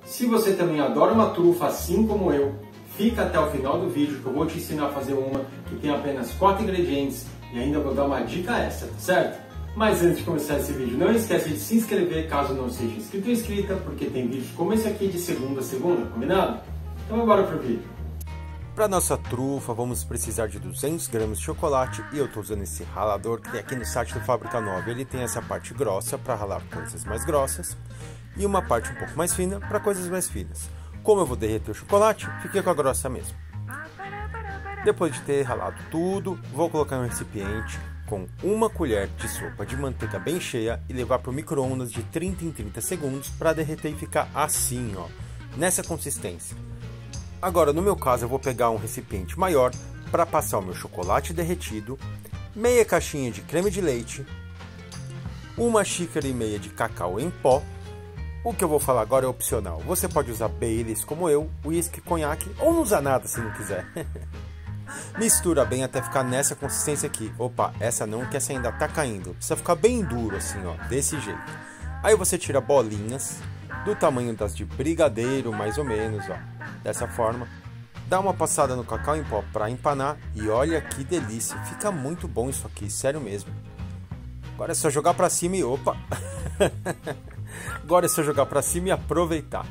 Se você também adora uma trufa assim como eu, fica até o final do vídeo que eu vou te ensinar a fazer uma que tem apenas 4 ingredientes e ainda vou dar uma dica extra, tá certo? Mas antes de começar esse vídeo, não esquece de se inscrever caso não seja inscrito ou inscrita, porque tem vídeos como esse aqui de segunda a segunda, combinado? Então bora pro vídeo. Para nossa trufa, vamos precisar de 200 gramas de chocolate e eu estou usando esse ralador que tem aqui no site do Fábrica 9. Ele tem essa parte grossa para ralar coisas mais grossas e uma parte um pouco mais fina para coisas mais finas. Como eu vou derreter o chocolate, fiquei com a grossa mesmo. Depois de ter ralado tudo, vou colocar em um recipiente com 1 colher de sopa de manteiga bem cheia e levar para o micro-ondas de 30 em 30 segundos para derreter e ficar assim, ó, nessa consistência. Agora, no meu caso, eu vou pegar um recipiente maior para passar o meu chocolate derretido, meia caixinha de creme de leite, 1,5 xícara de cacau em pó. O que eu vou falar agora é opcional. Você pode usar Baileys como eu, uísque, conhaque ou não usar nada se não quiser. Mistura bem até ficar nessa consistência aqui. Opa, essa não, que essa ainda tá caindo. Precisa ficar bem duro assim, ó, desse jeito. Aí você tira bolinhas do tamanho das de brigadeiro, mais ou menos, ó, dessa forma. Dá uma passada no cacau em pó para empanar e olha que delícia. Fica muito bom isso aqui, sério mesmo. Agora é só jogar para cima e opa. Agora é só jogar para cima e aproveitar.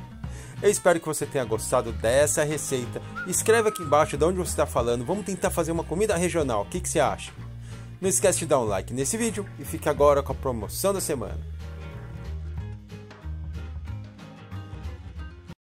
Eu espero que você tenha gostado dessa receita. Escreve aqui embaixo de onde você está falando. Vamos tentar fazer uma comida regional. O que você acha? Não esquece de dar um like nesse vídeo e fique agora com a promoção da semana.